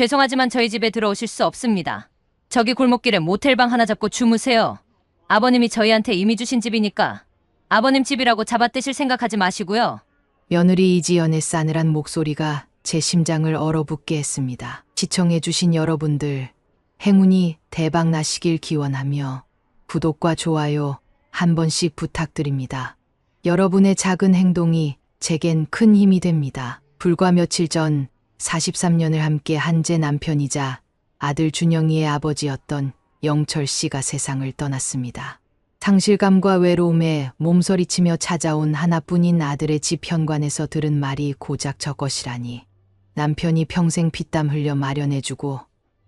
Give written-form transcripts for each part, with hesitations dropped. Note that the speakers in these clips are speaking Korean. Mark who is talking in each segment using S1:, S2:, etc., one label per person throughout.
S1: 죄송하지만 저희 집에 들어오실 수 없습니다. 저기 골목길에 모텔방 하나 잡고 주무세요. 아버님이 저희한테 이미 주신 집이니까 아버님 집이라고 잡아떼실 생각하지 마시고요.
S2: 며느리 이지연의 싸늘한 목소리가 제 심장을 얼어붙게 했습니다. 시청해주신 여러분들, 행운이 대박 나시길 기원하며 구독과 좋아요 한 번씩 부탁드립니다. 여러분의 작은 행동이 제겐 큰 힘이 됩니다. 불과 며칠 전 43년을 함께 한 제 남편이자 아들 준영이의 아버지였던 영철 씨가 세상을 떠났습니다. 상실감과 외로움에 몸서리치며 찾아온 하나뿐인 아들의 집 현관에서 들은 말이 고작 저것이라니. 남편이 평생 피땀 흘려 마련해주고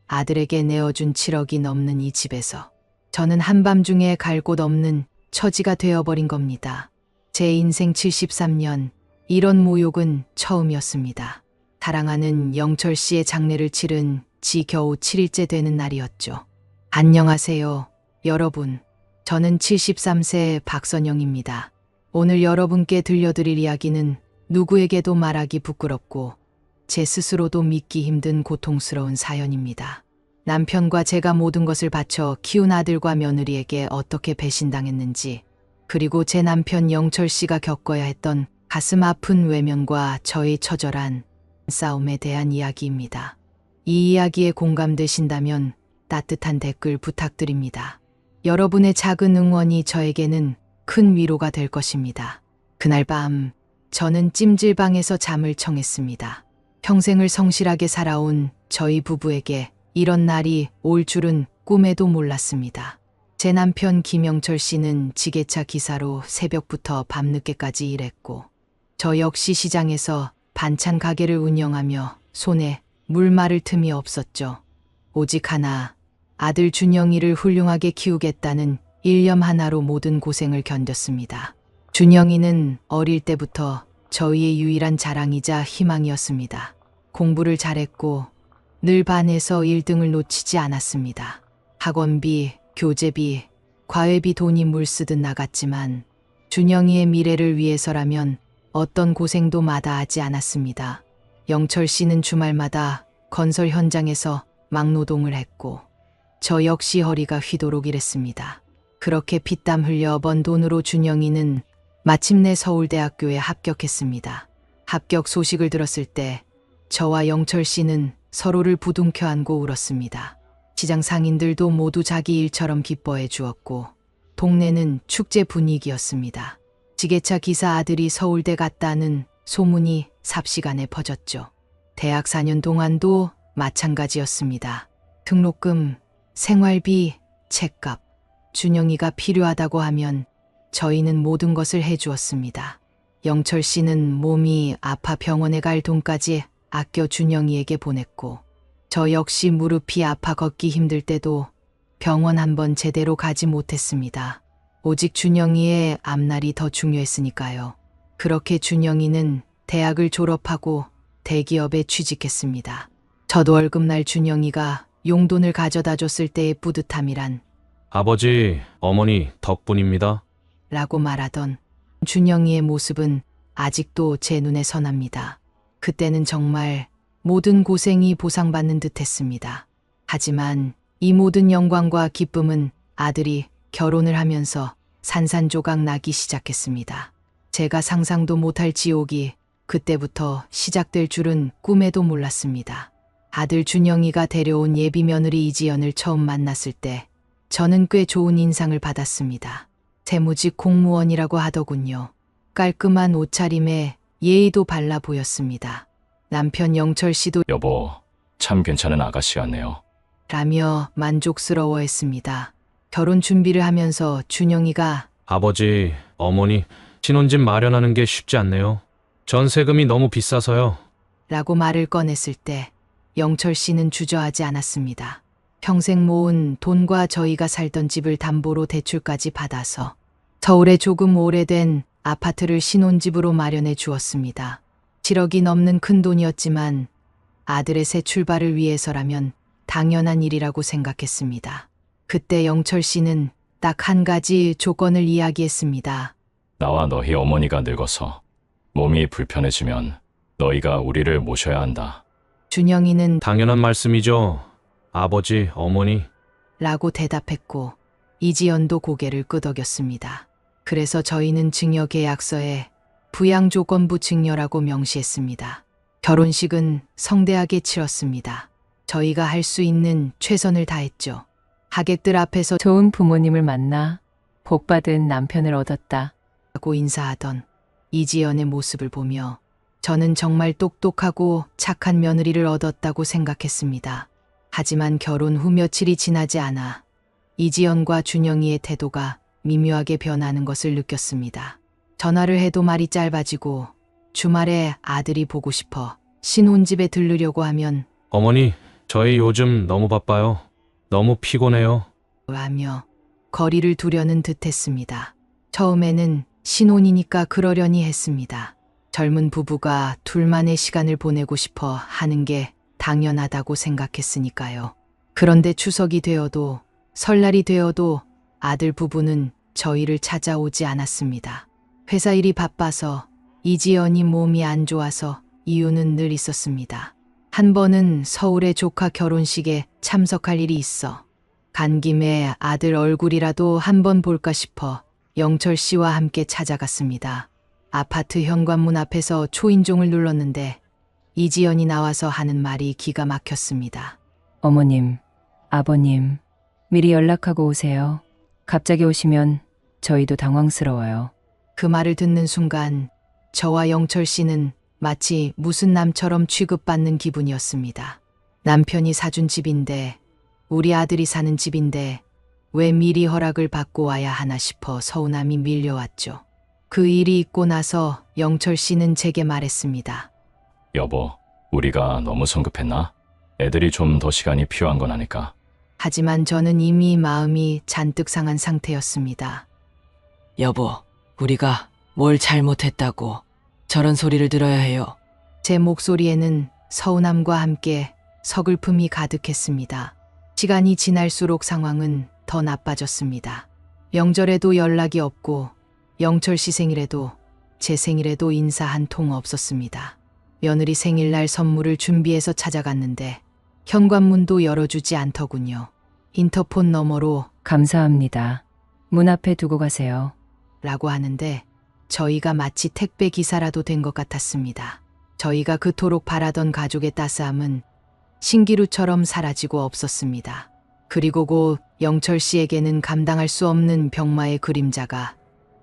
S2: 아들에게 내어준 7억이 넘는 이 집에서 저는 한밤중에 갈 곳 없는 처지가 되어버린 겁니다. 제 인생 73년, 이런 모욕은 처음이었습니다. 사랑하는 영철 씨의 장례를 치른 지 겨우 7일째 되는 날이었죠. 안녕하세요, 여러분. 저는 73세 박선영입니다. 오늘 여러분께 들려드릴 이야기는 누구에게도 말하기 부끄럽고 제 스스로도 믿기 힘든 고통스러운 사연입니다. 남편과 제가 모든 것을 바쳐 키운 아들과 며느리에게 어떻게 배신당했는지, 그리고 제 남편 영철 씨가 겪어야 했던 가슴 아픈 외면과 저의 처절한 싸움에 대한 이야기입니다. 이 이야기에 공감되신다면 따뜻한 댓글 부탁드립니다. 여러분의 작은 응원이 저에게는 큰 위로가 될 것입니다. 그날 밤, 저는 찜질방에서 잠을 청했습니다. 평생을 성실하게 살아온 저희 부부에게 이런 날이 올 줄은 꿈에도 몰랐습니다. 제 남편 김영철 씨는 지게차 기사로 새벽부터 밤늦게까지 일했고, 저 역시 시장에서 반찬 가게를 운영하며 손에 물 마를 틈이 없었죠. 오직 하나, 아들 준영이를 훌륭하게 키우겠다는 일념 하나로 모든 고생을 견뎠습니다. 준영이는 어릴 때부터 저희의 유일한 자랑이자 희망이었습니다. 공부를 잘했고 늘 반에서 1등을 놓치지 않았습니다. 학원비, 교재비, 과외비 돈이 물쓰듯 나갔지만 준영이의 미래를 위해서라면 어떤 고생도 마다하지 않았습니다. 영철 씨는 주말마다 건설 현장에서 막노동을 했고 저 역시 허리가 휘도록 일했습니다. 그렇게 피땀 흘려 번 돈으로 준영이는 마침내 서울대학교에 합격했습니다. 합격 소식을 들었을 때 저와 영철 씨는 서로를 부둥켜 안고 울었습니다. 시장 상인들도 모두 자기 일처럼 기뻐해 주었고 동네는 축제 분위기였습니다. 지게차 기사 아들이 서울대 갔다는 소문이 삽시간에 퍼졌죠. 대학 4년 동안도 마찬가지였습니다. 등록금, 생활비, 책값, 준영이가 필요하다고 하면 저희는 모든 것을 해주었습니다. 영철 씨는 몸이 아파 병원에 갈 돈까지 아껴 준영이에게 보냈고 저 역시 무릎이 아파 걷기 힘들 때도 병원 한번 제대로 가지 못했습니다. 오직 준영이의 앞날이 더 중요했으니까요. 그렇게 준영이는 대학을 졸업하고 대기업에 취직했습니다. 저도 월급날 준영이가 용돈을 가져다 줬을 때의 뿌듯함이란
S3: 아버지, 어머니 덕분입니다.
S2: 라고 말하던 준영이의 모습은 아직도 제 눈에 선합니다. 그때는 정말 모든 고생이 보상받는 듯 했습니다. 하지만 이 모든 영광과 기쁨은 아들이 결혼을 하면서 산산조각 나기 시작했습니다. 제가 상상도 못할 지옥이 그때부터 시작될 줄은 꿈에도 몰랐습니다. 아들 준영이가 데려온 예비 며느리 이지연을 처음 만났을 때 저는 꽤 좋은 인상을 받았습니다. 재무직 공무원이라고 하더군요. 깔끔한 옷차림에 예의도 발라 보였습니다. 남편 영철 씨도
S4: 여보, 참 괜찮은 아가씨 같네요.
S2: 라며 만족스러워했습니다. 결혼 준비를 하면서 준영이가
S3: 아버지, 어머니 신혼집 마련하는 게 쉽지 않네요. 전세금이 너무 비싸서요.
S2: 라고 말을 꺼냈을 때 영철 씨는 주저하지 않았습니다. 평생 모은 돈과 저희가 살던 집을 담보로 대출까지 받아서 서울에 조금 오래된 아파트를 신혼집으로 마련해 주었습니다. 7억이 넘는 큰 돈이었지만 아들의 새 출발을 위해서라면 당연한 일이라고 생각했습니다. 그때 영철 씨는 딱 한 가지 조건을 이야기했습니다.
S4: 나와 너희 어머니가 늙어서 몸이 불편해지면 너희가 우리를 모셔야 한다.
S2: 준영이는
S3: 당연한 말씀이죠. 아버지, 어머니.
S2: 라고 대답했고 이지연도 고개를 끄덕였습니다. 그래서 저희는 증여 계약서에 부양조건부 증여라고 명시했습니다. 결혼식은 성대하게 치렀습니다. 저희가 할 수 있는 최선을 다했죠. 하객들 앞에서
S1: 좋은 부모님을 만나 복받은 남편을 얻었다.
S2: 하고 인사하던 이지연의 모습을 보며 저는 정말 똑똑하고 착한 며느리를 얻었다고 생각했습니다. 하지만 결혼 후 며칠이 지나지 않아 이지연과 준영이의 태도가 미묘하게 변하는 것을 느꼈습니다. 전화를 해도 말이 짧아지고 주말에 아들이 보고 싶어 신혼집에 들르려고 하면
S3: 어머니, 저희 요즘 너무 바빠요. 너무 피곤해요.
S2: 하며 거리를 두려는 듯했습니다. 처음에는 신혼이니까 그러려니 했습니다. 젊은 부부가 둘만의 시간을 보내고 싶어 하는 게 당연하다고 생각했으니까요. 그런데 추석이 되어도 설날이 되어도 아들 부부는 저희를 찾아오지 않았습니다. 회사 일이 바빠서 이지연이 몸이 안 좋아서 이유는 늘 있었습니다. 한 번은 서울의 조카 결혼식에 참석할 일이 있어 간 김에 아들 얼굴이라도 한번 볼까 싶어 영철 씨와 함께 찾아갔습니다. 아파트 현관문 앞에서 초인종을 눌렀는데 이지연이 나와서 하는 말이 기가 막혔습니다.
S1: 어머님, 아버님, 미리 연락하고 오세요. 갑자기 오시면 저희도 당황스러워요.
S2: 그 말을 듣는 순간 저와 영철 씨는 마치 무슨 남처럼 취급받는 기분이었습니다. 남편이 사준 집인데 우리 아들이 사는 집인데 왜 미리 허락을 받고 와야 하나 싶어 서운함이 밀려왔죠. 그 일이 있고 나서 영철 씨는 제게 말했습니다.
S4: 여보, 우리가 너무 성급했나? 애들이 좀 더 시간이 필요한 건 아닐까?
S2: 하지만 저는 이미 마음이 잔뜩 상한 상태였습니다.
S5: 여보, 우리가 뭘 잘못했다고 저런 소리를 들어야 해요.
S2: 제 목소리에는 서운함과 함께 서글픔이 가득했습니다. 시간이 지날수록 상황은 더 나빠졌습니다. 명절에도 연락이 없고 영철 씨 생일에도 제 생일에도 인사 한 통 없었습니다. 며느리 생일날 선물을 준비해서 찾아갔는데 현관문도 열어주지 않더군요. 인터폰 너머로
S1: 감사합니다. 문 앞에 두고 가세요.
S2: 라고 하는데 저희가 마치 택배 기사라도 된 것 같았습니다. 저희가 그토록 바라던 가족의 따스함은 신기루처럼 사라지고 없었습니다. 그리고 곧 영철 씨에게는 감당할 수 없는 병마의 그림자가,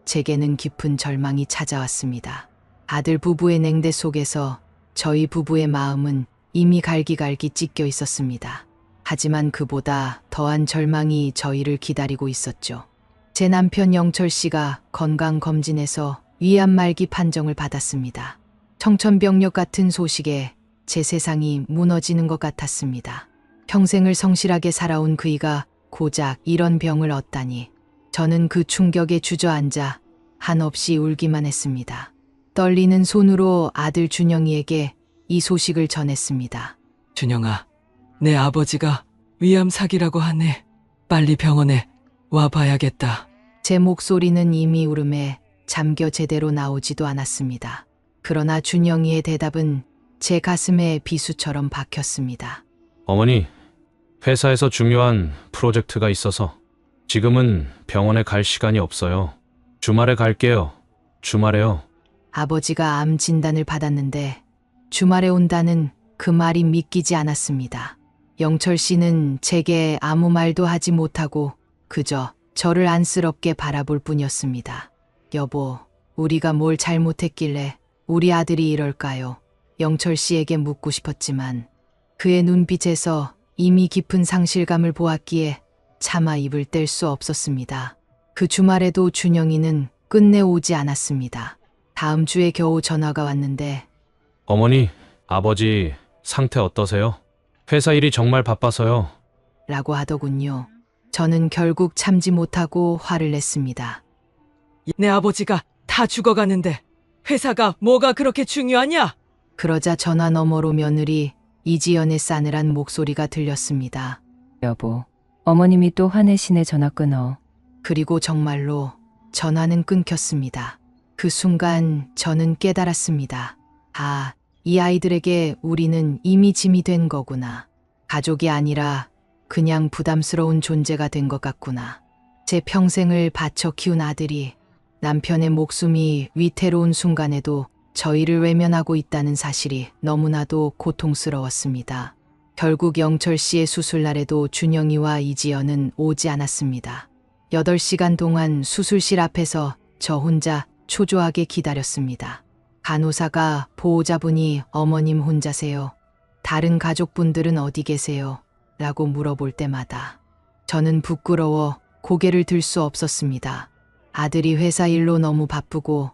S2: 제게는 깊은 절망이 찾아왔습니다. 아들 부부의 냉대 속에서 저희 부부의 마음은 이미 갈기갈기 찢겨 있었습니다. 하지만 그보다 더한 절망이 저희를 기다리고 있었죠. 제 남편 영철 씨가 건강검진에서 위암 말기 판정을 받았습니다. 청천벽력 같은 소식에 제 세상이 무너지는 것 같았습니다. 평생을 성실하게 살아온 그이가 고작 이런 병을 얻다니. 저는 그 충격에 주저앉아 한없이 울기만 했습니다. 떨리는 손으로 아들 준영이에게 이 소식을 전했습니다.
S5: 준영아, 내 아버지가 위암 사기라고 하네. 빨리 병원에 와봐야겠다.
S2: 제 목소리는 이미 울음에 잠겨 제대로 나오지도 않았습니다. 그러나 준영이의 대답은 제 가슴에 비수처럼 박혔습니다.
S3: 어머니, 회사에서 중요한 프로젝트가 있어서 지금은 병원에 갈 시간이 없어요. 주말에 갈게요. 주말에요.
S2: 아버지가 암 진단을 받았는데 주말에 온다는 그 말이 믿기지 않았습니다. 영철 씨는 제게 아무 말도 하지 못하고 그저 저를 안쓰럽게 바라볼 뿐이었습니다. 여보, 우리가 뭘 잘못했길래 우리 아들이 이럴까요? 영철 씨에게 묻고 싶었지만 그의 눈빛에서 이미 깊은 상실감을 보았기에 차마 입을 뗄 수 없었습니다. 그 주말에도 준영이는 끝내 오지 않았습니다. 다음 주에 겨우 전화가 왔는데
S3: 어머니, 아버지 상태 어떠세요? 회사 일이 정말 바빠서요.
S2: 라고 하더군요. 저는 결국 참지 못하고 화를 냈습니다.
S5: 내 아버지가 다 죽어가는데 회사가 뭐가 그렇게 중요하냐?
S2: 그러자 전화 너머로 며느리 이지연의 싸늘한 목소리가 들렸습니다.
S1: 여보, 어머님이 또 화내시네. 전화 끊어.
S2: 그리고 정말로 전화는 끊겼습니다. 그 순간 저는 깨달았습니다. 아, 이 아이들에게 우리는 이미 짐이 된 거구나. 가족이 아니라 그냥 부담스러운 존재가 된 것 같구나. 제 평생을 바쳐 키운 아들이 남편의 목숨이 위태로운 순간에도 저희를 외면하고 있다는 사실이 너무나도 고통스러웠습니다. 결국 영철 씨의 수술날에도 준영이와 이지연은 오지 않았습니다. 8시간 동안 수술실 앞에서 저 혼자 초조하게 기다렸습니다. 간호사가 보호자분이 어머님 혼자세요? 다른 가족분들은 어디 계세요? 라고 물어볼 때마다 저는 부끄러워 고개를 들 수 없었습니다. 아들이 회사 일로 너무 바쁘고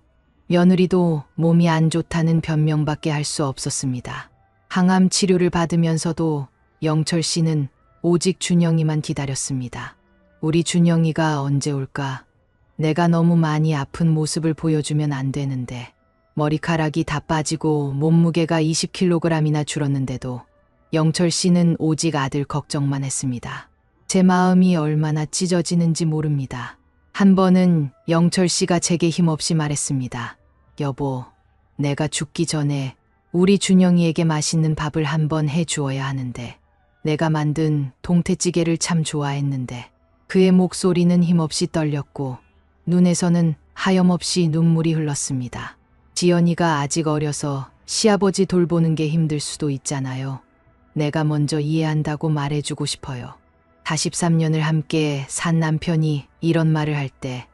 S2: 며느리도 몸이 안 좋다는 변명밖에 할 수 없었습니다. 항암 치료를 받으면서도 영철 씨는 오직 준영이만 기다렸습니다. 우리 준영이가 언제 올까? 내가 너무 많이 아픈 모습을 보여주면 안 되는데. 머리카락이 다 빠지고 몸무게가 20kg이나 줄었는데도 영철 씨는 오직 아들 걱정만 했습니다. 제 마음이 얼마나 찢어지는지 모릅니다. 한 번은 영철 씨가 제게 힘없이 말했습니다. 여보, 내가 죽기 전에 우리 준영이에게 맛있는 밥을 한번 해주어야 하는데. 내가 만든 동태찌개를 참 좋아했는데. 그의 목소리는 힘없이 떨렸고 눈에서는 하염없이 눈물이 흘렀습니다. 지연이가 아직 어려서 시아버지 돌보는 게 힘들 수도 있잖아요. 내가 먼저 이해한다고 말해주고 싶어요. 43년을 함께 산 남편이 이런 말을 할 때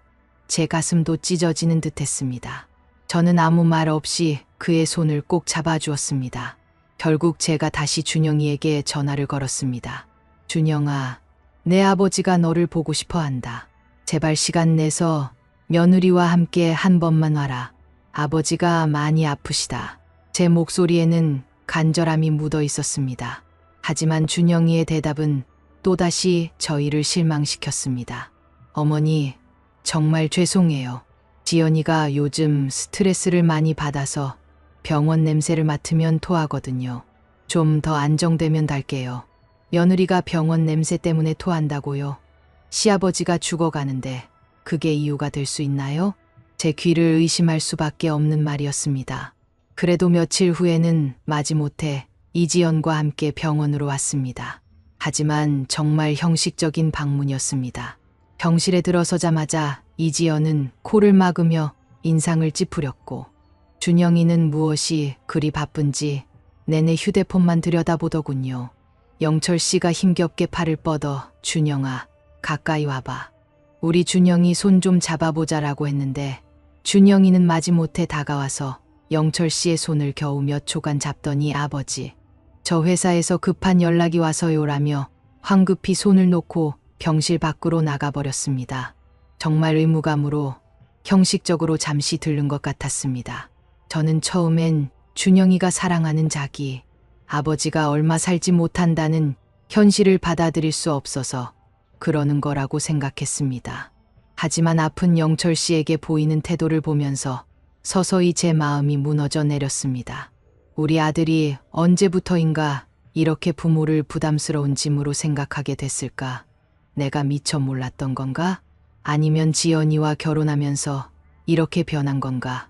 S2: 제 가슴도 찢어지는 듯 했습니다. 저는 아무 말 없이 그의 손을 꼭 잡아주었습니다. 결국 제가 다시 준영이에게 전화를 걸었습니다. 준영아, 내 아버지가 너를 보고 싶어 한다. 제발 시간 내서 며느리와 함께 한 번만 와라. 아버지가 많이 아프시다. 제 목소리에는 간절함이 묻어 있었습니다. 하지만 준영이의 대답은 또다시 저희를 실망시켰습니다. 어머니, 정말 죄송해요. 지연이가 요즘 스트레스를 많이 받아서 병원 냄새를 맡으면 토하거든요. 좀 더 안정되면 달게요. 며느리가 병원 냄새 때문에 토한다고요? 시아버지가 죽어가는데 그게 이유가 될 수 있나요? 제 귀를 의심할 수밖에 없는 말이었습니다. 그래도 며칠 후에는 마지못해 이지연과 함께 병원으로 왔습니다. 하지만 정말 형식적인 방문이었습니다. 병실에 들어서자마자 이지연은 코를 막으며 인상을 찌푸렸고 준영이는 무엇이 그리 바쁜지 내내 휴대폰만 들여다보더군요. 영철 씨가 힘겹게 팔을 뻗어 준영아, 가까이 와봐. 우리 준영이 손 좀 잡아보자라고 했는데 준영이는 마지못해 다가와서 영철 씨의 손을 겨우 몇 초간 잡더니 아버지, 저 회사에서 급한 연락이 와서요라며 황급히 손을 놓고 병실 밖으로 나가버렸습니다. 정말 의무감으로 형식적으로 잠시 들른 것 같았습니다. 저는 처음엔 준영이가 사랑하는 자기, 아버지가 얼마 살지 못한다는 현실을 받아들일 수 없어서 그러는 거라고 생각했습니다. 하지만 아픈 영철 씨에게 보이는 태도를 보면서 서서히 제 마음이 무너져 내렸습니다. 우리 아들이 언제부터인가 이렇게 부모를 부담스러운 짐으로 생각하게 됐을까? 내가 미처 몰랐던 건가? 아니면 지연이와 결혼하면서 이렇게 변한 건가?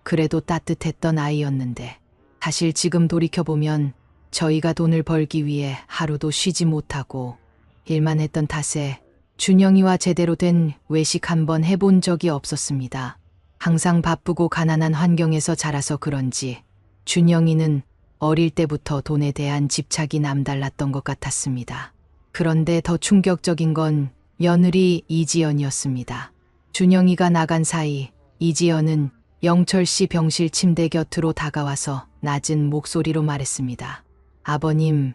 S2: 그래도 따뜻했던 아이였는데. 사실 지금 돌이켜보면 저희가 돈을 벌기 위해 하루도 쉬지 못하고 일만 했던 탓에 준영이와 제대로 된 외식 한번 해본 적이 없었습니다. 항상 바쁘고 가난한 환경에서 자라서 그런지 준영이는 어릴 때부터 돈에 대한 집착이 남달랐던 것 같았습니다. 그런데 더 충격적인 건 며느리 이지연이었습니다. 준영이가 나간 사이 이지연은 영철 씨 병실 침대 곁으로 다가와서 낮은 목소리로 말했습니다. 아버님,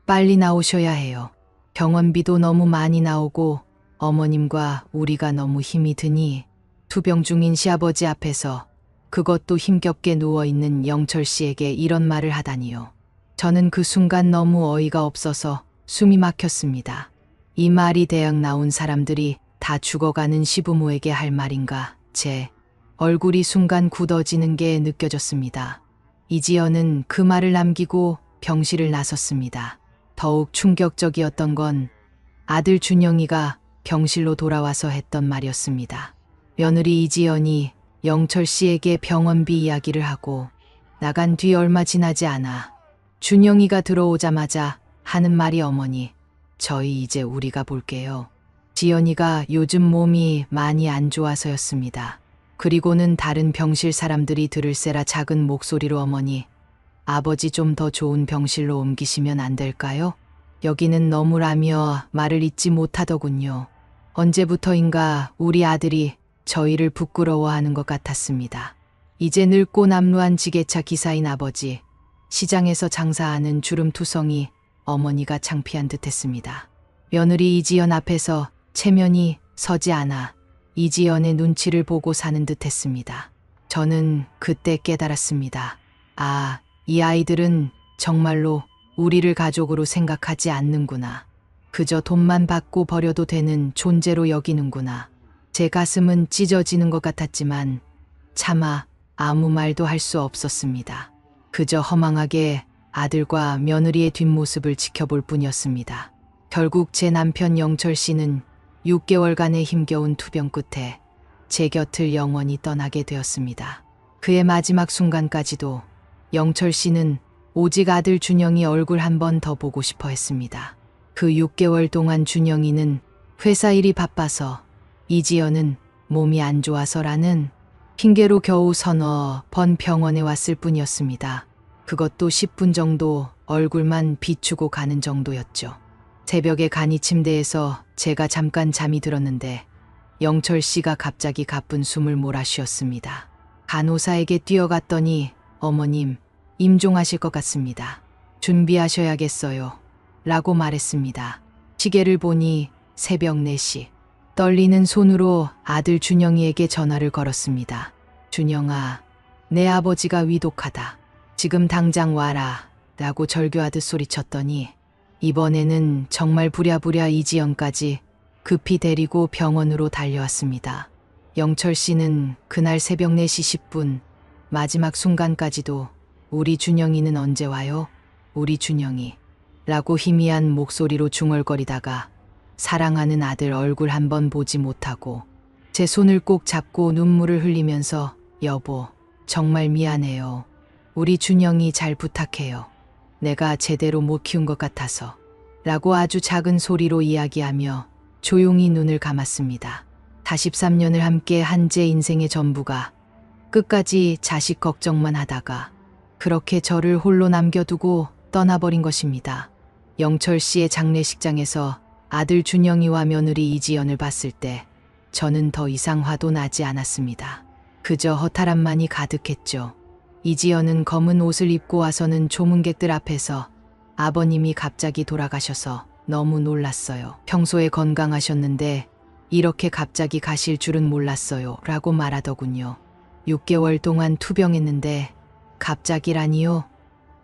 S2: 빨리 나오셔야 해요. 병원비도 너무 많이 나오고 어머님과 우리가 너무 힘이 드니 투병 중인 시아버지 앞에서 그것도 힘겹게 누워있는 영철 씨에게 이런 말을 하다니요. 저는 그 순간 너무 어이가 없어서 숨이 막혔습니다. 이 말이 대학 나온 사람들이 다 죽어가는 시부모에게 할 말인가. 제 얼굴이 순간 굳어지는 게 느껴졌습니다. 이지연은 그 말을 남기고 병실을 나섰습니다. 더욱 충격적이었던 건 아들 준영이가 병실로 돌아와서 했던 말이었습니다. 며느리 이지연이 영철 씨에게 병원비 이야기를 하고 나간 뒤 얼마 지나지 않아 준영이가 들어오자마자 하는 말이 어머니, 저희 이제 우리가 볼게요. 지연이가 요즘 몸이 많이 안 좋아서였습니다. 그리고는 다른 병실 사람들이 들을세라 작은 목소리로 어머니, 아버지 좀 더 좋은 병실로 옮기시면 안 될까요? 여기는 너무라며 말을 잇지 못하더군요. 언제부터인가 우리 아들이 저희를 부끄러워하는 것 같았습니다. 이제 늙고 남루한 지게차 기사인 아버지, 시장에서 장사하는 주름투성이 어머니가 창피한 듯했습니다. 며느리 이지연 앞에서 체면이 서지 않아 이지연의 눈치를 보고 사는 듯했습니다. 저는 그때 깨달았습니다. 아, 이 아이들은 정말로 우리를 가족으로 생각하지 않는구나. 그저 돈만 받고 버려도 되는 존재로 여기는구나. 제 가슴은 찢어지는 것 같았지만 차마 아무 말도 할 수 없었습니다. 그저 허망하게 아들과 며느리의 뒷모습을 지켜볼 뿐이었습니다. 결국 제 남편 영철 씨는 6개월간의 힘겨운 투병 끝에 제 곁을 영원히 떠나게 되었습니다. 그의 마지막 순간까지도 영철 씨는 오직 아들 준영이 얼굴 한 번 더 보고 싶어 했습니다. 그 6개월 동안 준영이는 회사 일이 바빠서, 이지연은 몸이 안 좋아서라는 핑계로 겨우 서너 번 병원에 왔을 뿐이었습니다. 그것도 10분 정도 얼굴만 비추고 가는 정도였죠. 새벽에 간이 침대에서 제가 잠깐 잠이 들었는데 영철 씨가 갑자기 가쁜 숨을 몰아쉬었습니다. 간호사에게 뛰어갔더니 어머님, 임종하실 것 같습니다. 준비하셔야겠어요. 라고 말했습니다. 시계를 보니 새벽 4시. 떨리는 손으로 아들 준영이에게 전화를 걸었습니다. 준영아, 내 아버지가 위독하다. 지금 당장 와라. 라고 절규하듯 소리쳤더니 이번에는 정말 부랴부랴 이지연까지 급히 데리고 병원으로 달려왔습니다. 영철 씨는 그날 새벽 4시 10분 마지막 순간까지도 우리 준영이는 언제 와요? 우리 준영이. 라고 희미한 목소리로 중얼거리다가 사랑하는 아들 얼굴 한번 보지 못하고 제 손을 꼭 잡고 눈물을 흘리면서 여보, 정말 미안해요. 우리 준영이 잘 부탁해요. 내가 제대로 못 키운 것 같아서. 라고 아주 작은 소리로 이야기하며 조용히 눈을 감았습니다. 43년을 함께 한 제 인생의 전부가 끝까지 자식 걱정만 하다가 그렇게 저를 홀로 남겨두고 떠나버린 것입니다. 영철 씨의 장례식장에서 아들 준영이와 며느리 이지연을 봤을 때 저는 더 이상 화도 나지 않았습니다. 그저 허탈함만이 가득했죠. 이지연은 검은 옷을 입고 와서는 조문객들 앞에서 아버님이 갑자기 돌아가셔서 너무 놀랐어요. 평소에 건강하셨는데 이렇게 갑자기 가실 줄은 몰랐어요. 라고 말하더군요. 6개월 동안 투병했는데 갑자기라니요?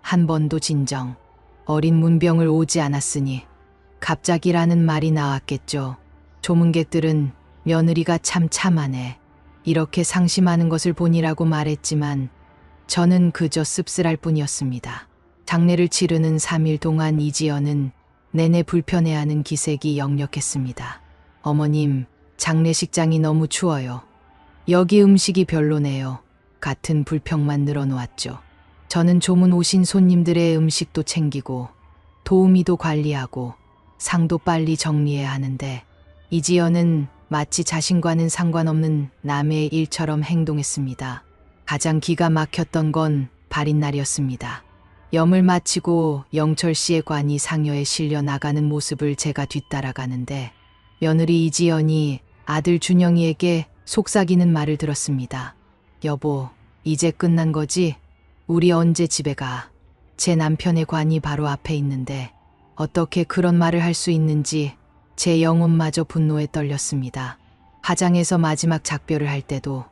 S2: 한 번도 진정. 어린 문병을 오지 않았으니 갑자기라는 말이 나왔겠죠. 조문객들은 며느리가 참 참하네. 이렇게 상심하는 것을 보니라고 말했지만 저는 그저 씁쓸할 뿐이었습니다. 장례를 치르는 3일 동안 이지연은 내내 불편해하는 기색이 역력했습니다. 어머님, 장례식장이 너무 추워요. 여기 음식이 별로네요. 같은 불평만 늘어놓았죠. 저는 조문 오신 손님들의 음식도 챙기고 도우미도 관리하고 상도 빨리 정리해야 하는데 이지연은 마치 자신과는 상관없는 남의 일처럼 행동했습니다. 가장 기가 막혔던 건 발인 날이었습니다. 염을 마치고 영철 씨의 관이 상여에 실려 나가는 모습을 제가 뒤따라가는데 며느리 이지연이 아들 준영이에게 속삭이는 말을 들었습니다. 여보, 이제 끝난 거지? 우리 언제 집에 가? 제 남편의 관이 바로 앞에 있는데 어떻게 그런 말을 할 수 있는지 제 영혼마저 분노에 떨렸습니다. 화장에서 마지막 작별을 할 때도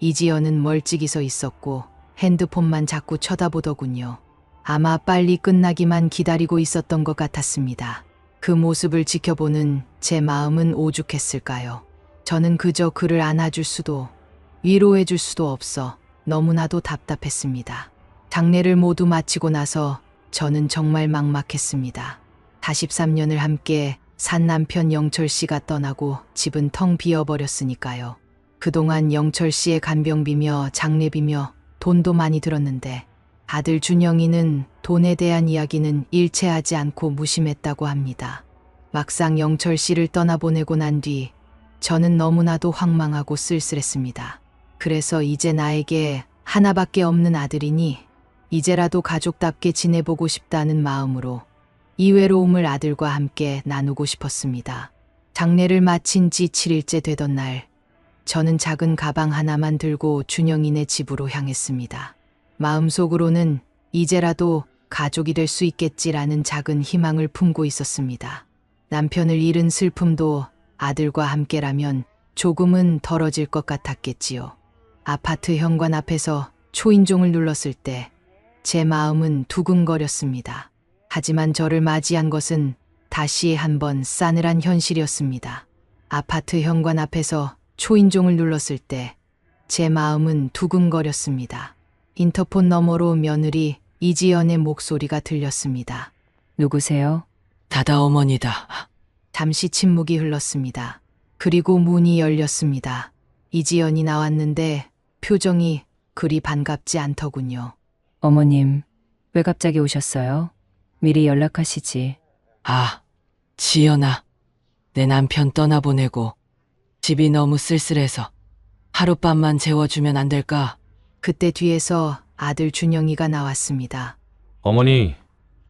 S2: 이지연은 멀찍이 서 있었고 핸드폰만 자꾸 쳐다보더군요. 아마 빨리 끝나기만 기다리고 있었던 것 같았습니다. 그 모습을 지켜보는 제 마음은 오죽했을까요? 저는 그저 그를 안아줄 수도 위로해줄 수도 없어 너무나도 답답했습니다. 장례를 모두 마치고 나서 저는 정말 막막했습니다. 43년을 함께 산 남편 영철 씨가 떠나고 집은 텅 비어버렸으니까요. 그동안 영철 씨의 간병비며 장례비며 돈도 많이 들었는데 아들 준영이는 돈에 대한 이야기는 일체하지 않고 무심했다고 합니다. 막상 영철 씨를 떠나보내고 난 뒤 저는 너무나도 황망하고 쓸쓸했습니다. 그래서 이제 나에게 하나밖에 없는 아들이니 이제라도 가족답게 지내보고 싶다는 마음으로 이 외로움을 아들과 함께 나누고 싶었습니다. 장례를 마친 지 7일째 되던 날, 저는 작은 가방 하나만 들고 준영이네 집으로 향했습니다. 마음속으로는 이제라도 가족이 될 수 있겠지라는 작은 희망을 품고 있었습니다. 남편을 잃은 슬픔도 아들과 함께라면 조금은 덜어질 것 같았겠지요. 아파트 현관 앞에서 초인종을 눌렀을 때 제 마음은 두근거렸습니다. 하지만 저를 맞이한 것은 다시 한번 싸늘한 현실이었습니다. 아파트 현관 앞에서 초인종을 눌렀을 때 제 마음은 두근거렸습니다. 인터폰 너머로 며느리 이지연의 목소리가 들렸습니다.
S1: 누구세요?
S5: 다다 어머니다.
S2: 잠시 침묵이 흘렀습니다. 그리고 문이 열렸습니다. 이지연이 나왔는데 표정이 그리 반갑지 않더군요.
S1: 어머님, 왜 갑자기 오셨어요? 미리 연락하시지.
S5: 아, 지연아. 내 남편 떠나보내고 집이 너무 쓸쓸해서 하룻밤만 재워주면 안 될까?
S2: 그때 뒤에서 아들 준영이가 나왔습니다.
S3: 어머니,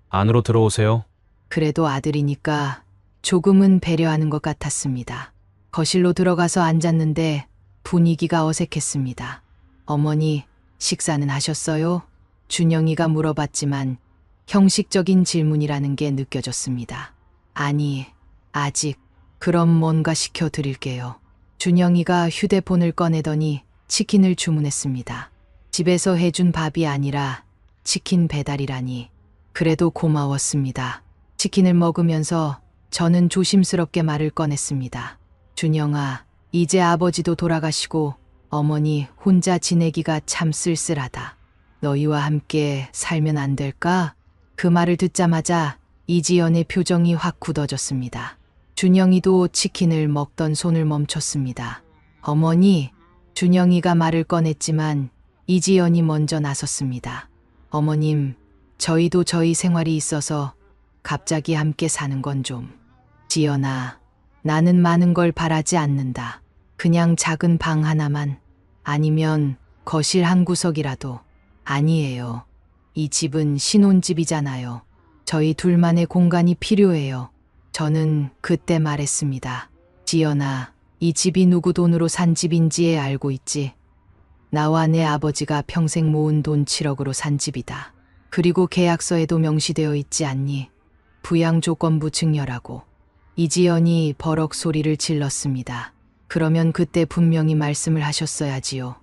S3: 안으로 들어오세요.
S2: 그래도 아들이니까 조금은 배려하는 것 같았습니다. 거실로 들어가서 앉았는데 분위기가 어색했습니다. 어머니, 식사는 하셨어요? 준영이가 물어봤지만 형식적인 질문이라는 게 느껴졌습니다. 아니, 아직. 그럼 뭔가 시켜드릴게요. 준영이가 휴대폰을 꺼내더니 치킨을 주문했습니다. 집에서 해준 밥이 아니라 치킨 배달이라니. 그래도 고마웠습니다. 치킨을 먹으면서 저는 조심스럽게 말을 꺼냈습니다. 준영아, 이제 아버지도 돌아가시고 어머니 혼자 지내기가 참 쓸쓸하다. 너희와 함께 살면 안 될까? 그 말을 듣자마자 이지연의 표정이 확 굳어졌습니다. 준영이도 치킨을 먹던 손을 멈췄습니다. 어머니, 준영이가 말을 꺼냈지만 이지연이 먼저 나섰습니다. 어머님, 저희도 저희 생활이 있어서 갑자기 함께 사는 건 좀. 지연아, 나는 많은 걸 바라지 않는다. 그냥 작은 방 하나만, 아니면 거실 한 구석이라도. 아니에요. 이 집은 신혼집이잖아요. 저희 둘만의 공간이 필요해요. 저는 그때 말했습니다. 지연아, 이 집이 누구 돈으로 산 집인지 알고 있지? 나와 내 아버지가 평생 모은 돈 7억으로 산 집이다. 그리고 계약서에도 명시되어 있지 않니? 부양 조건부 증여라고. 이지연이 버럭 소리를 질렀습니다. 그러면 그때 분명히 말씀을 하셨어야지요.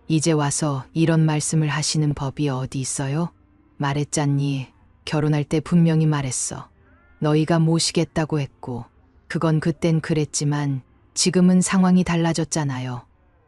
S2: 이제 와서 이런 말씀을 하시는 법이 어디 있어요? 말했잖니. 결혼할 때 분명히 말했어. 너희가 모시겠다고 했고. 그건 그땐 그랬지만 지금은 상황이 달라졌잖아요.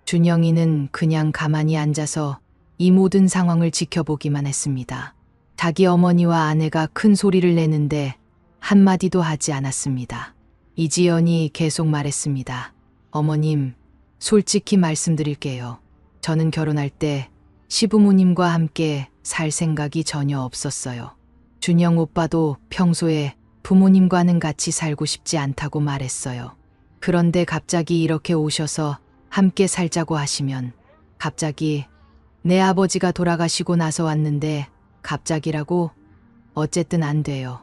S2: 준영이는 그냥 가만히 앉아서 이 모든 상황을 지켜보기만 했습니다. 자기 어머니와 아내가 큰 소리를 내는데 한마디도 하지 않았습니다. 이지연이 계속 말했습니다. 어머님, 솔직히 말씀드릴게요. 저는 결혼할 때 시부모님과 함께 살 생각이 전혀 없었어요. 준영 오빠도 평소에 부모님과는 같이 살고 싶지 않다고 말했어요. 그런데 갑자기 이렇게 오셔서 함께 살자고 하시면, 갑자기 내 아버지가 돌아가시고 나서 왔는데 갑자기라고? 어쨌든 안 돼요.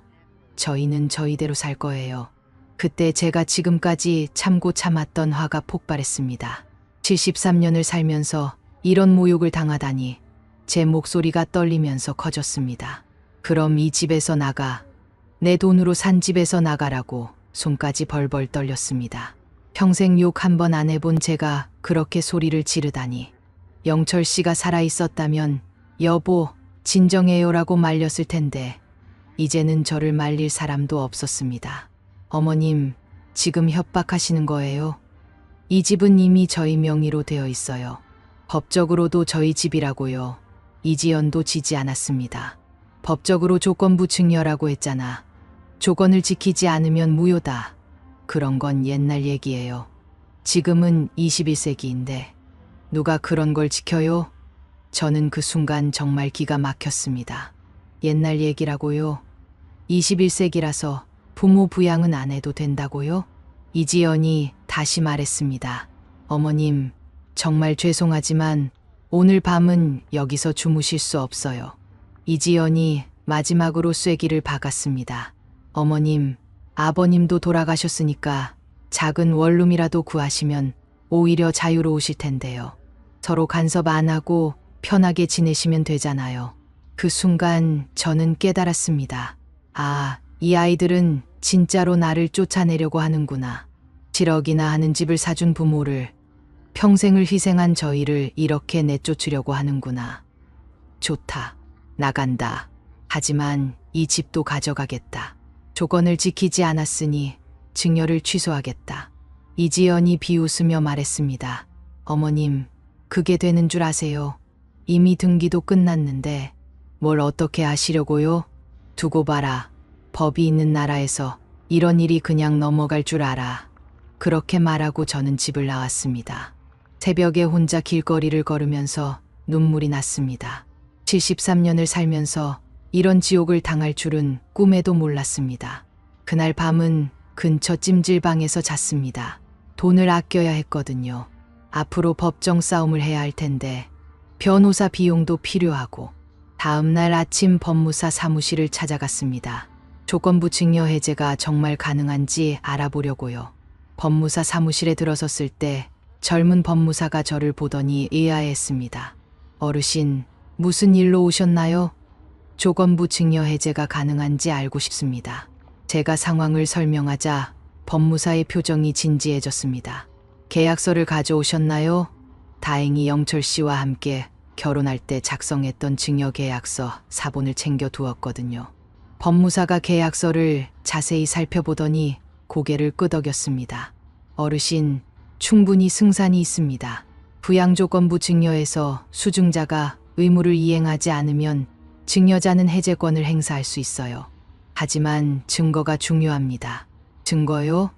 S2: 저희는 저희대로 살 거예요. 그때 제가 지금까지 참고 참았던 화가 폭발했습니다. 73년을 살면서 이런 모욕을 당하다니 제 목소리가 떨리면서 커졌습니다. 그럼 이 집에서 나가. 내 돈으로 산 집에서 나가라고 손까지 벌벌 떨렸습니다. 평생 욕 한 번 안 해본 제가 그렇게 소리를 지르다니. 영철 씨가 살아있었다면 여보, 진정해요라고 말렸을 텐데 이제는 저를 말릴 사람도 없었습니다. 어머님, 지금 협박하시는 거예요? 이 집은 이미 저희 명의로 되어 있어요. 법적으로도 저희 집이라고요. 이지연도 지지 않았습니다. 법적으로 조건부 증여라고 했잖아. 조건을 지키지 않으면 무효다. 그런 건 옛날 얘기예요. 지금은 21세기인데 누가 그런 걸 지켜요? 저는 그 순간 정말 기가 막혔습니다. 옛날 얘기라고요? 21세기라서 부모 부양은 안 해도 된다고요? 이지연이 다시 말했습니다. 어머님, 정말 죄송하지만 오늘 밤은 여기서 주무실 수 없어요. 이지연이 마지막으로 쐐기를 박았습니다. 어머님, 아버님도 돌아가셨으니까 작은 원룸이라도 구하시면 오히려 자유로우실 텐데요. 서로 간섭 안 하고 편하게 지내시면 되잖아요. 그 순간 저는 깨달았습니다. 아, 이 아이들은 진짜로 나를 쫓아내려고 하는구나. 7억이나 하는 집을 사준 부모를, 평생을 희생한 저희를 이렇게 내쫓으려고 하는구나. 좋다. 나간다. 하지만 이 집도 가져가겠다. 조건을 지키지 않았으니 증여를 취소하겠다. 이지연이 비웃으며 말했습니다. 어머님, 그게 되는 줄 아세요? 이미 등기도 끝났는데 뭘 어떻게 하시려고요? 두고 봐라. 법이 있는 나라에서 이런 일이 그냥 넘어갈 줄 알아. 그렇게 말하고 저는 집을 나왔습니다. 새벽에 혼자 길거리를 걸으면서 눈물이 났습니다. 73년을 살면서 이런 지옥을 당할 줄은 꿈에도 몰랐습니다. 그날 밤은 근처 찜질방에서 잤습니다. 돈을 아껴야 했거든요. 앞으로 법정 싸움을 해야 할 텐데 변호사 비용도 필요하고. 다음 날 아침 법무사 사무실을 찾아갔습니다. 조건부 증여 해제가 정말 가능한지 알아보려고요. 법무사 사무실에 들어섰을 때 젊은 법무사가 저를 보더니 의아해했습니다. 어르신, 무슨 일로 오셨나요? 조건부 증여 해제가 가능한지 알고 싶습니다. 제가 상황을 설명하자 법무사의 표정이 진지해졌습니다. 계약서를 가져오셨나요? 다행히 영철 씨와 함께 결혼할 때 작성했던 증여 계약서 사본을 챙겨 두었거든요. 법무사가 계약서를 자세히 살펴보더니 고개를 끄덕였습니다. 어르신, 충분히 승산이 있습니다. 부양조건부 증여에서 수증자가 의무를 이행하지 않으면 증여자는 해제권을 행사할 수 있어요. 하지만 증거가 중요합니다. 증거요?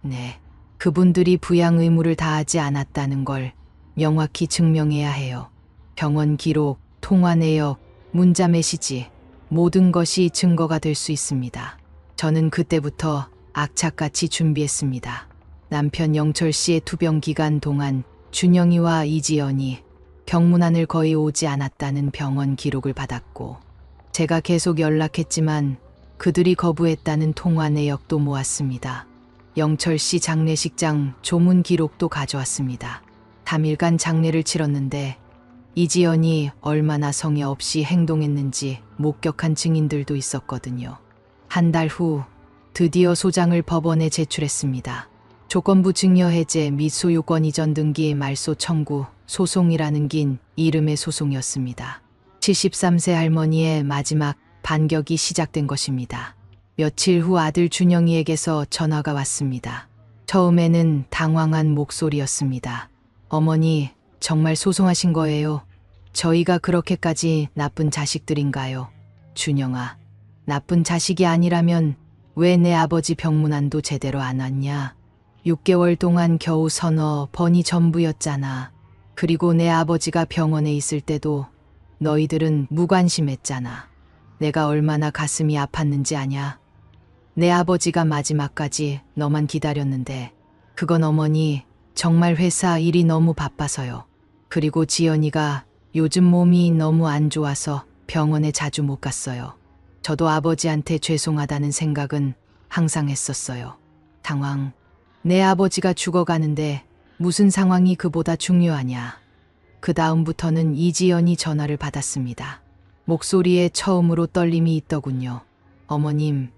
S2: 네. 그분들이 부양 의무를 다하지 않았다는 걸 명확히 증명해야 해요. 병원 기록, 통화 내역, 문자 메시지, 모든 것이 증거가 될 수 있습니다. 저는 그때부터 악착같이 준비했습니다. 남편 영철 씨의 투병 기간 동안 준영이와 이지연이 병문안을 거의 오지 않았다는 병원 기록을 받았고, 제가 계속 연락했지만 그들이 거부했다는 통화 내역도 모았습니다. 영철 씨 장례식장 조문 기록도 가져왔습니다. 3일간 장례를 치렀는데 이지연이 얼마나 성의 없이 행동했는지 목격한 증인들도 있었거든요. 한 달 후 드디어 소장을 법원에 제출했습니다. 조건부 증여 해제 및 소유권 이전 등기 말소 청구 소송이라는 긴 이름의 소송이었습니다. 73세 할머니의 마지막 반격이 시작된 것입니다. 며칠 후 아들 준영이에게서 전화가 왔습니다. 처음에는 당황한 목소리였습니다. 어머니, 정말 소송하신 거예요? 저희가 그렇게까지 나쁜 자식들인가요? 준영아, 나쁜 자식이 아니라면 왜 내 아버지 병문안도 제대로 안 왔냐? 6개월 동안 겨우 서너 번이 전부였잖아. 그리고 내 아버지가 병원에 있을 때도 너희들은 무관심했잖아. 내가 얼마나 가슴이 아팠는지 아냐? 내 아버지가 마지막까지 너만 기다렸는데 그건 어머니 정말 회사 일이 너무 바빠서요. 그리고 지연이가 요즘 몸이 너무 안 좋아서 병원에 자주 못 갔어요. 저도 아버지한테 죄송하다는 생각은 항상 했었어요. 상황. 내 아버지가 죽어가는데 무슨 상황이 그보다 중요하냐. 그 다음부터는 이지연이 전화를 받았습니다. 목소리에 처음으로 떨림이 있더군요. 어머님,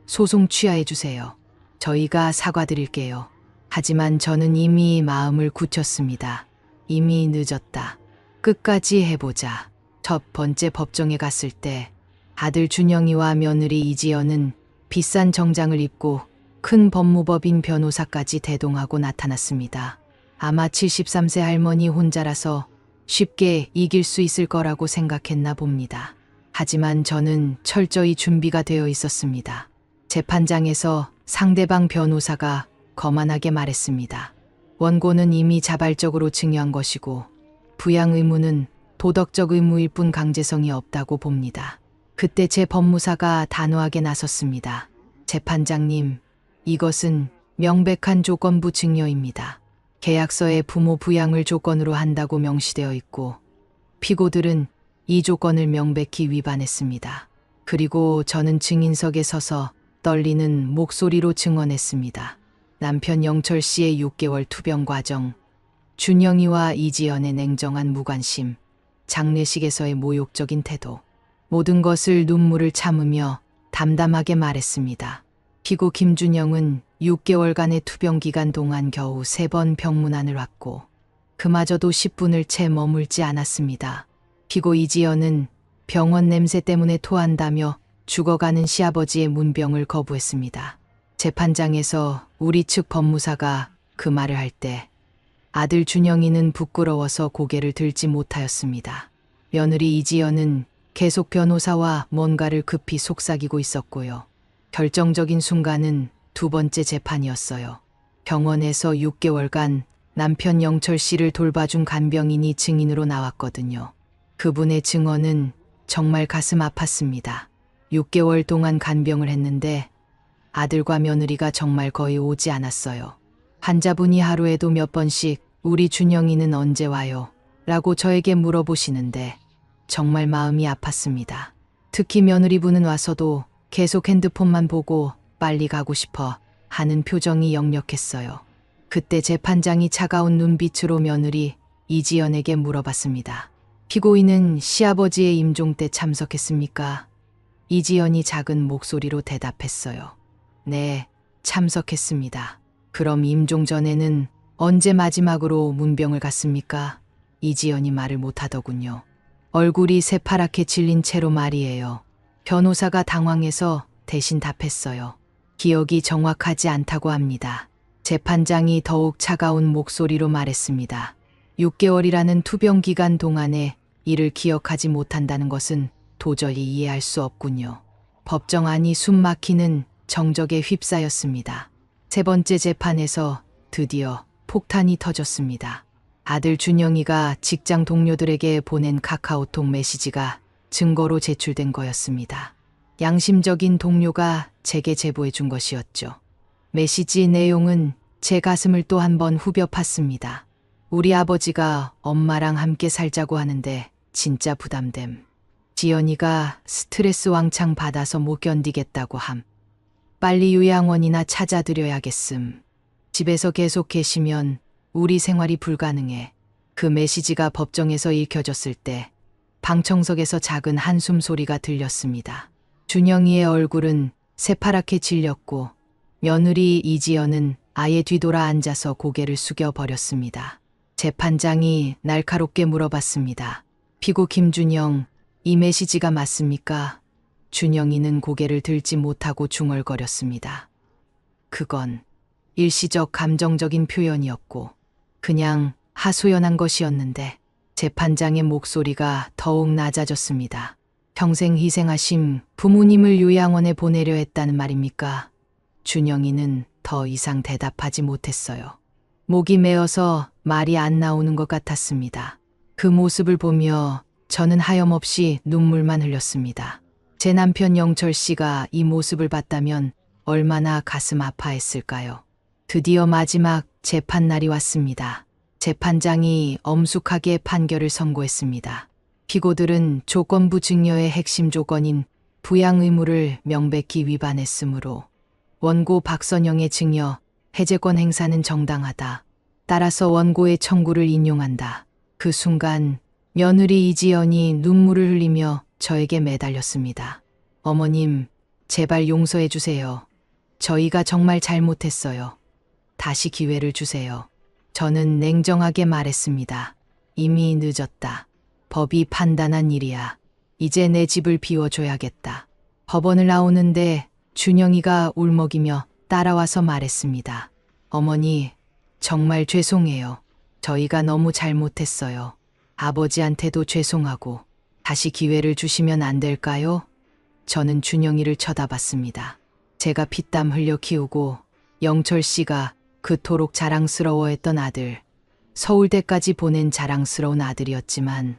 S2: 소송 취하해 주세요. 저희가 사과드릴게요. 하지만 저는 이미 마음을 굳혔습니다. 이미 늦었다. 끝까지 해보자. 첫 번째 법정에 갔을 때 아들 준영이와 며느리 이지연은 비싼 정장을 입고 큰 법무법인 변호사까지 대동하고 나타났습니다. 아마 73세 할머니 혼자라서 쉽게 이길 수 있을 거라고 생각했나 봅니다. 하지만 저는 철저히 준비가 되어 있었습니다. 재판장에서 상대방 변호사가 거만하게 말했습니다. 원고는 이미 자발적으로 증여한 것이고 부양 의무는 도덕적 의무일 뿐 강제성이 없다고 봅니다. 그때 제 법무사가 단호하게 나섰습니다. 재판장님, 이것은 명백한 조건부 증여입니다. 계약서에 부모 부양을 조건으로 한다고 명시되어 있고 피고들은 이 조건을 명백히 위반했습니다. 그리고 저는 증인석에 서서 떨리는 목소리로 증언했습니다. 남편 영철 씨의 6개월 투병 과정, 준영이와 이지연의 냉정한 무관심, 장례식에서의 모욕적인 태도, 모든 것을 눈물을 참으며 담담하게 말했습니다. 피고 김준영은 6개월간의 투병 기간 동안 겨우 3번 병문안을 왔고 그마저도 10분을 채 머물지 않았습니다. 피고 이지연은 병원 냄새 때문에 토한다며 죽어가는 시아버지의 문병을 거부했습니다. 재판장에서 우리 측 법무사가 그 말을 할 때 아들 준영이는 부끄러워서 고개를 들지 못하였습니다. 며느리 이지연은 계속 변호사와 뭔가를 급히 속삭이고 있었고요. 결정적인 순간은 2번째 재판이었어요. 병원에서 6개월간 남편 영철 씨를 돌봐준 간병인이 증인으로 나왔거든요. 그분의 증언은 정말 가슴 아팠습니다. 6개월 동안 간병을 했는데 아들과 며느리가 정말 거의 오지 않았어요. 환자분이 하루에도 몇 번씩 우리 준영이는 언제 와요? 라고 저에게 물어보시는데 정말 마음이 아팠습니다. 특히 며느리분은 와서도 계속 핸드폰만 보고 빨리 가고 싶어 하는 표정이 역력했어요. 그때 재판장이 차가운 눈빛으로 며느리 이지연에게 물어봤습니다. 피고인은 시아버지의 임종 때 참석했습니까? 이지연이 작은 목소리로 대답했어요. 네, 참석했습니다. 그럼 임종 전에는 언제 마지막으로 문병을 갔습니까? 이지연이 말을 못하더군요. 얼굴이 새파랗게 질린 채로 말이에요. 변호사가 당황해서 대신 답했어요. 기억이 정확하지 않다고 합니다. 재판장이 더욱 차가운 목소리로 말했습니다. 6개월이라는 투병 기간 동안에 이를 기억하지 못한다는 것은 도저히 이해할 수 없군요. 법정 안이 숨막히는 정적에 휩싸였습니다. 3번째 재판에서 드디어 폭탄이 터졌습니다. 아들 준영이가 직장 동료들에게 보낸 카카오톡 메시지가 증거로 제출된 거였습니다. 양심적인 동료가 제게 제보해 준 것이었죠. 메시지 내용은 제 가슴을 또 한 번 후벼 팠습니다. 우리 아버지가 엄마랑 함께 살자고 하는데 진짜 부담됨. 지연이가 스트레스 왕창 받아서 못 견디겠다고 함. 빨리 요양원이나 찾아드려야겠음. 집에서 계속 계시면 우리 생활이 불가능해. 그 메시지가 법정에서 읽혀졌을 때 방청석에서 작은 한숨 소리가 들렸습니다. 준영이의 얼굴은 새파랗게 질렸고 며느리 이지연은 아예 뒤돌아 앉아서 고개를 숙여 버렸습니다. 재판장이 날카롭게 물어봤습니다. 피고 김준영, 이 메시지가 맞습니까? 준영이는 고개를 들지 못하고 중얼거렸습니다. 그건 일시적 감정적인 표현이었고 그냥 하소연한 것이었는데 재판장의 목소리가 더욱 낮아졌습니다. 평생 희생하신 부모님을 요양원에 보내려 했다는 말입니까? 준영이는 더 이상 대답하지 못했어요. 목이 메어서 말이 안 나오는 것 같았습니다. 그 모습을 보며 저는 하염없이 눈물만 흘렸습니다. 제 남편 영철 씨가 이 모습을 봤다면 얼마나 가슴 아파했을까요? 드디어 마지막 재판날이 왔습니다. 재판장이 엄숙하게 판결을 선고했습니다. 피고들은 조건부 증여의 핵심 조건인 부양 의무를 명백히 위반했으므로 원고 박선영의 증여, 해제권 행사는 정당하다. 따라서 원고의 청구를 인용한다. 그 순간 며느리 이지연이 눈물을 흘리며 저에게 매달렸습니다. 어머님, 제발 용서해 주세요. 저희가 정말 잘못했어요. 다시 기회를 주세요. 저는 냉정하게 말했습니다. 이미 늦었다. 법이 판단한 일이야. 이제 내 집을 비워줘야겠다. 법원을 나오는데 준영이가 울먹이며 따라와서 말했습니다. 어머니, 정말 죄송해요. 저희가 너무 잘못했어요. 아버지한테도 죄송하고 다시 기회를 주시면 안 될까요? 저는 준영이를 쳐다봤습니다. 제가 피땀 흘려 키우고 영철 씨가 그토록 자랑스러워했던 아들, 서울대까지 보낸 자랑스러운 아들이었지만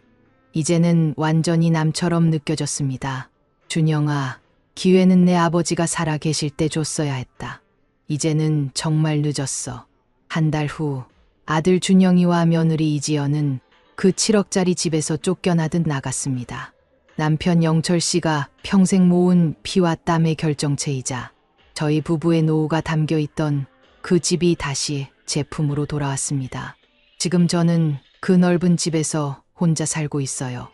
S2: 이제는 완전히 남처럼 느껴졌습니다. 준영아, 기회는 내 아버지가 살아 계실 때 줬어야 했다. 이제는 정말 늦었어. 한 달 후 아들 준영이와 며느리 이지연은 그 7억짜리 집에서 쫓겨나듯 나갔습니다. 남편 영철 씨가 평생 모은 피와 땀의 결정체이자 저희 부부의 노후가 담겨 있던 그 집이 다시 제 품으로 돌아왔습니다. 지금 저는 그 넓은 집에서 혼자 살고 있어요.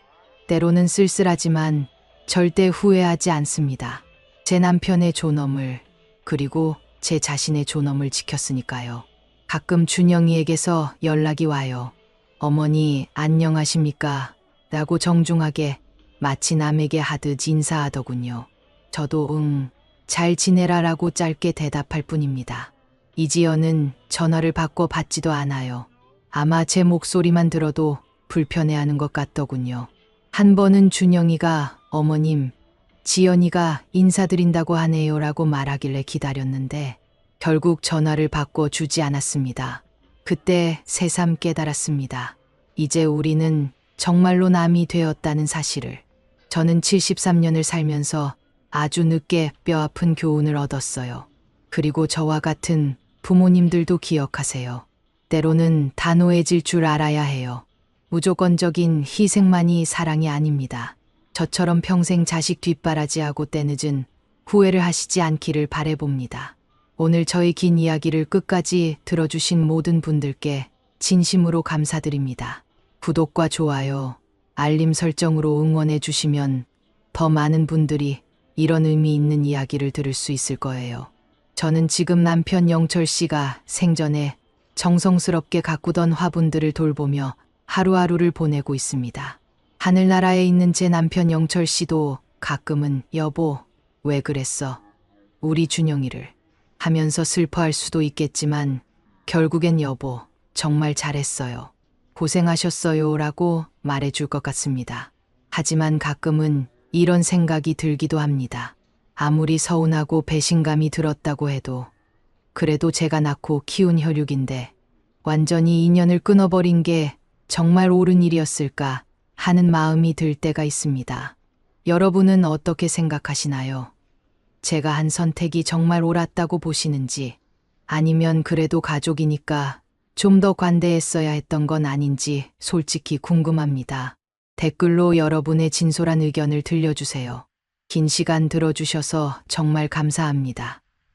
S2: 때로는 쓸쓸하지만 절대 후회하지 않습니다. 제 남편의 존엄을, 그리고 제 자신의 존엄을 지켰으니까요. 가끔 준영이에게서 연락이 와요. 어머니 안녕하십니까? 라고 정중하게 마치 남에게 하듯 인사하더군요. 저도 잘 지내라 라고 짧게 대답할 뿐입니다. 이지연은 전화를 받지도 않아요. 아마 제 목소리만 들어도 불편해하는 것 같더군요. 한 번은 준영이가 어머님, 지연이가 인사드린다고 하네요 라고 말하길래 기다렸는데 결국 전화를 주지 않았습니다. 그때 새삼 깨달았습니다. 이제 우리는 정말로 남이 되었다는 사실을. 저는 73년을 살면서 아주 늦게 뼈아픈 교훈을 얻었어요. 그리고 저와 같은 부모님들도 기억하세요. 때로는 단호해질 줄 알아야 해요. 무조건적인 희생만이 사랑이 아닙니다. 저처럼 평생 자식 뒷바라지하고 때늦은 후회를 하시지 않기를 바라봅니다. 오늘 저희 긴 이야기를 끝까지 들어주신 모든 분들께 진심으로 감사드립니다. 구독과 좋아요, 알림 설정으로 응원해 주시면 더 많은 분들이 이런 의미 있는 이야기를 들을 수 있을 거예요. 저는 지금 남편 영철 씨가 생전에 정성스럽게 가꾸던 화분들을 돌보며 하루하루를 보내고 있습니다. 하늘나라에 있는 제 남편 영철 씨도 가끔은 여보, 왜 그랬어? 우리 준영이를 하면서 슬퍼할 수도 있겠지만 결국엔 여보, 정말 잘했어요. 고생하셨어요 라고 말해줄 것 같습니다. 하지만 가끔은 이런 생각이 들기도 합니다. 아무리 서운하고 배신감이 들었다고 해도 그래도 제가 낳고 키운 혈육인데 완전히 인연을 끊어버린 게 정말 옳은 일이었을까 하는 마음이 들 때가 있습니다. 여러분은 어떻게 생각하시나요? 제가 한 선택이 정말 옳았다고 보시는지, 아니면 그래도 가족이니까 좀 더 관대했어야 했던 건 아닌지 솔직히 궁금합니다. 댓글로 여러분의 진솔한 의견을 들려주세요. 긴 시간 들어주셔서 정말 감사합니다.